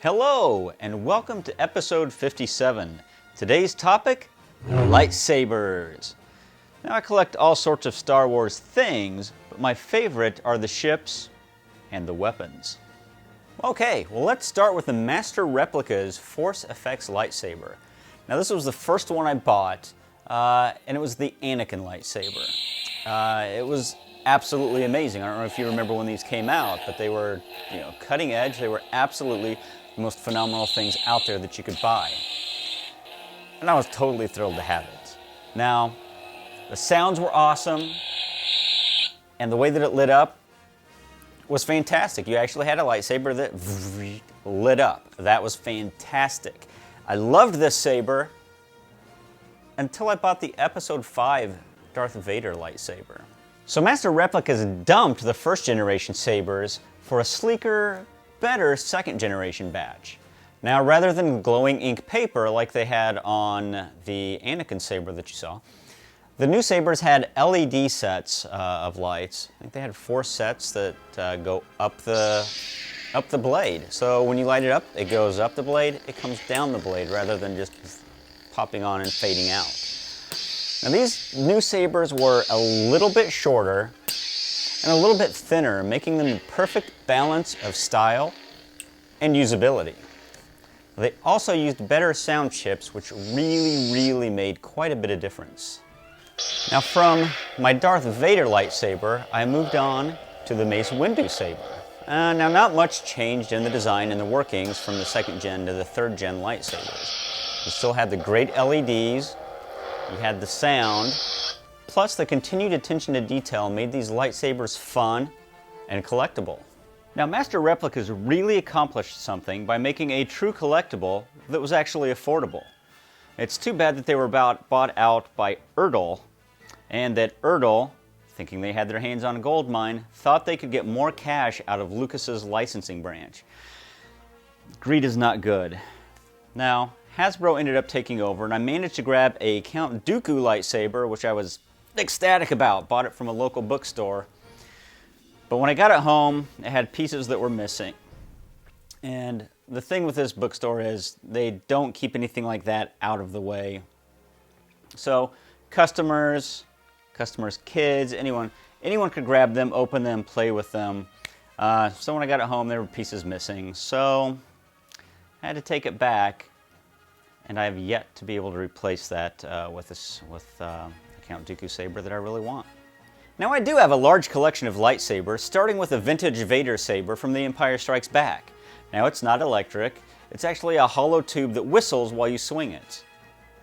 Hello, and welcome to episode 57. Today's topic, lightsabers. Now, I collect all sorts of Star Wars things, but my favorite are the ships and the weapons. Okay, well, let's start with the Master Replica's Force Effects lightsaber. Now, this was the first one I bought, and it was the Anakin lightsaber. It was absolutely amazing. I don't know if you remember when these came out, but they were, cutting edge. They were absolutely the most phenomenal things out there that you could buy. And I was totally thrilled to have it. Now, the sounds were awesome, and the way that it lit up was fantastic. You actually had a lightsaber that lit up. That was fantastic. I loved this saber until I bought the Episode 5 Darth Vader lightsaber. So Master Replicas dumped the first generation sabers for a sleeker, better second generation batch. Now, rather than glowing ink paper like they had on the Anakin saber that you saw, the new sabers had LED sets of lights. I think they had 4 sets that go up the blade. So when you light it up, it goes up the blade, it comes down the blade rather than just popping on and fading out. Now, these new sabers were a little bit shorter and a little bit thinner, making them the perfect balance of style and usability. They also used better sound chips, which really made quite a bit of difference. Now, from my Darth Vader lightsaber, I moved on to the Mace Windu saber. Now, not much changed in the design and the workings from the 2nd gen to the 3rd gen lightsabers. You still had the great LEDs, you had the sound, plus the continued attention to detail made these lightsabers fun and collectible. Now, Master Replicas really accomplished something by making a true collectible that was actually affordable. It's too bad that they were bought out by Erdl, and that Erdl, thinking they had their hands on a gold mine, thought they could get more cash out of Lucas's licensing branch. Greed is not good. Now, Hasbro ended up taking over, and I managed to grab a Count Dooku lightsaber, which I was ecstatic about. Bought it from a local bookstore. But when I got it home, it had pieces that were missing. And the thing with this bookstore is they don't keep anything like that out of the way. So customers, kids, anyone could grab them, open them, play with them. So when I got it home, there were pieces missing. So I had to take it back, and I have yet to be able to replace that with a Count Dooku saber that I really want. Now, I do have a large collection of lightsabers, starting with a vintage Vader saber from The Empire Strikes Back. Now, it's not electric. It's actually a hollow tube that whistles while you swing it.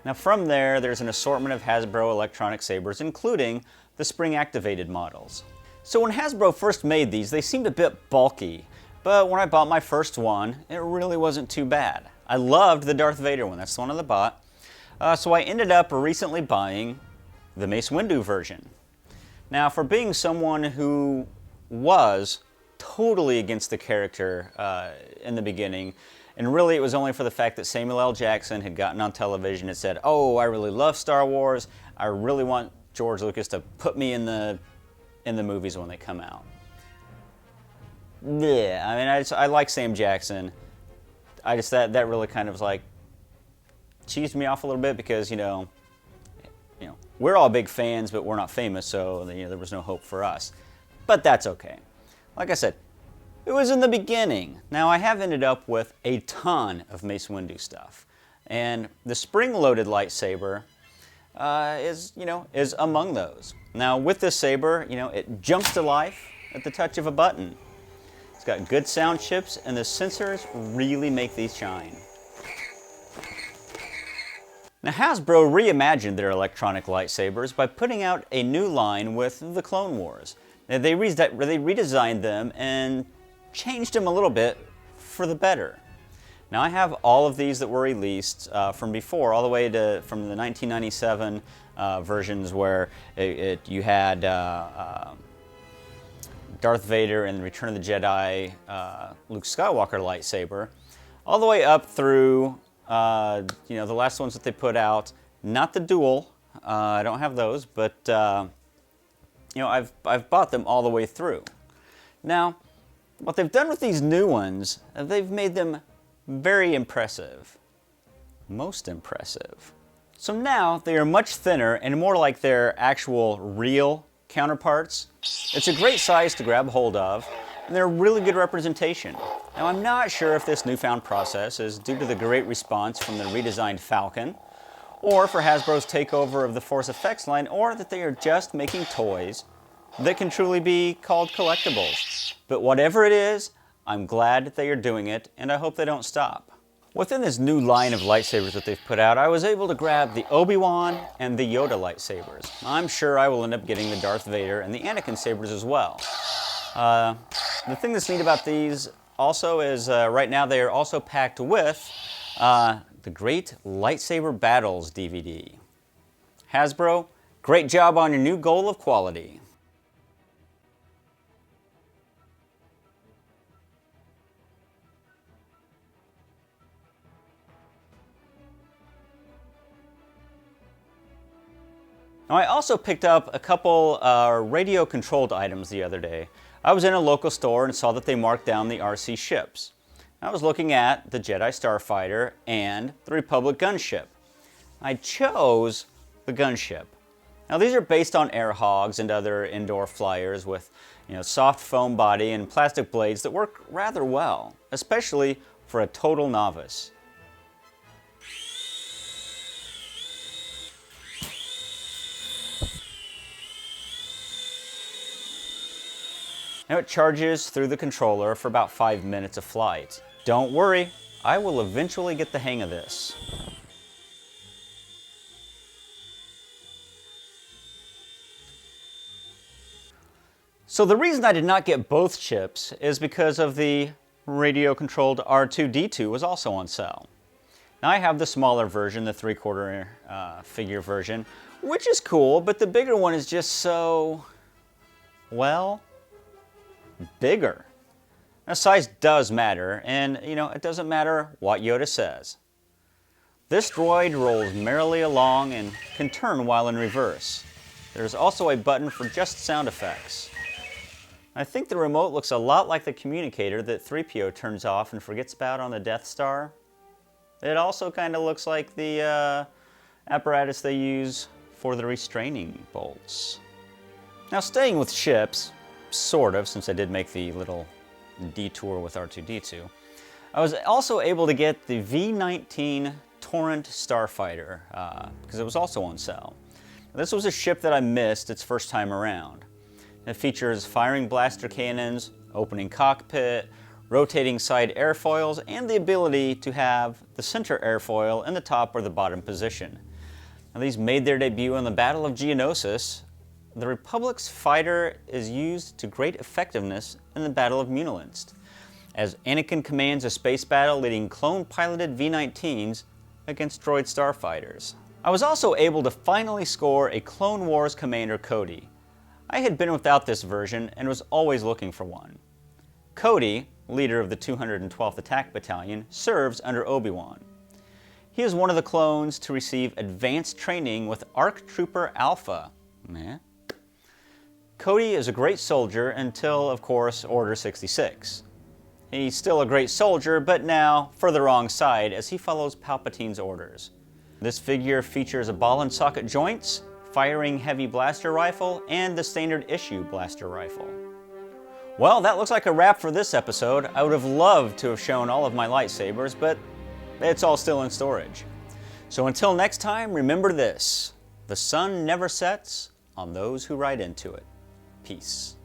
Now, from there's an assortment of Hasbro electronic sabers, including the spring-activated models. So when Hasbro first made these, they seemed a bit bulky, but when I bought my first one, it really wasn't too bad. I loved the Darth Vader one. That's the one I bought. So I ended up recently buying the Mace Windu version. Now, for being someone who was totally against the character in the beginning, and really it was only for the fact that Samuel L. Jackson had gotten on television and said, "Oh, I really love Star Wars. I really want George Lucas to put me in the movies when they come out." Yeah, I mean, I like Sam Jackson. That really kind of like cheesed me off a little bit because, we're all big fans, but we're not famous, so there was no hope for us. But that's okay. Like I said, it was in the beginning. Now, I have ended up with a ton of Mace Windu stuff. And the spring-loaded lightsaber is among those. Now, with this saber, it jumps to life at the touch of a button. It's got good sound chips, and the sensors really make these shine. Now, Hasbro reimagined their electronic lightsabers by putting out a new line with the Clone Wars. Now, they redesigned them and changed them a little bit for the better. Now, I have all of these that were released from before, all the way from the 1997 versions where you had Darth Vader and Return of the Jedi Luke Skywalker lightsaber, all the way up through the last ones that they put out. Not the dual, I don't have those, but I've bought them all the way through. Now, what they've done with these new ones, they've made them Very impressive. Most impressive. So now they are much thinner and more like their actual real counterparts. It's a great size to grab hold of, and they're a really good representation. Now I'm not sure if this newfound process is due to the great response from the redesigned Falcon, or for Hasbro's takeover of the Force Effects line, or that they are just making toys that can truly be called collectibles. But whatever it is, I'm glad that they are doing it, and I hope they don't stop. Within this new line of lightsabers that they've put out, I was able to grab the Obi-Wan and the Yoda lightsabers. I'm sure I will end up getting the Darth Vader and the Anakin sabers as well. The thing that's neat about these also is right now they are also packed with the Great Lightsaber Battles DVD. Hasbro, great job on your new goal of quality. Now, I also picked up a couple radio-controlled items the other day. I was in a local store and saw that they marked down the RC ships. I was looking at the Jedi Starfighter and the Republic Gunship. I chose the Gunship. Now, these are based on air hogs and other indoor flyers with, soft foam body and plastic blades that work rather well, especially for a total novice. Now it charges through the controller for about 5 minutes of flight. Don't worry, I will eventually get the hang of this. So the reason I did not get both chips is because of the radio-controlled R2-D2 was also on sale. Now I have the smaller version, the 3/4 figure version, which is cool, but the bigger one is just so, well, bigger. Now size does matter, and it doesn't matter what Yoda says. This droid rolls merrily along and can turn while in reverse. There's also a button for just sound effects. I think the remote looks a lot like the communicator that 3PO turns off and forgets about on the Death Star. It also kind of looks like the apparatus they use for the restraining bolts. Now staying with ships, sort of, since I did make the little detour with R2-D2, I was also able to get the V-19 Torrent starfighter because it was also on sale. This was a ship that I missed its first time around. It features firing blaster cannons, opening cockpit, rotating side airfoils, and the ability to have the center airfoil in the top or the bottom position. Now, these made their debut in the Battle of Geonosis. The Republic's fighter is used to great effectiveness in the Battle of Munilinst, as Anakin commands a space battle leading clone-piloted V-19s against droid starfighters. I was also able to finally score a Clone Wars Commander Cody. I had been without this version and was always looking for one. Cody, leader of the 212th Attack Battalion, serves under Obi-Wan. He is one of the clones to receive advanced training with ARC Trooper Alpha. Cody is a great soldier until, of course, Order 66. He's still a great soldier, but now for the wrong side as he follows Palpatine's orders. This figure features a ball and socket joints, firing heavy blaster rifle, and the standard issue blaster rifle. Well, that looks like a wrap for this episode. I would have loved to have shown all of my lightsabers, but it's all still in storage. So until next time, remember this: the sun never sets on those who ride into it. Peace.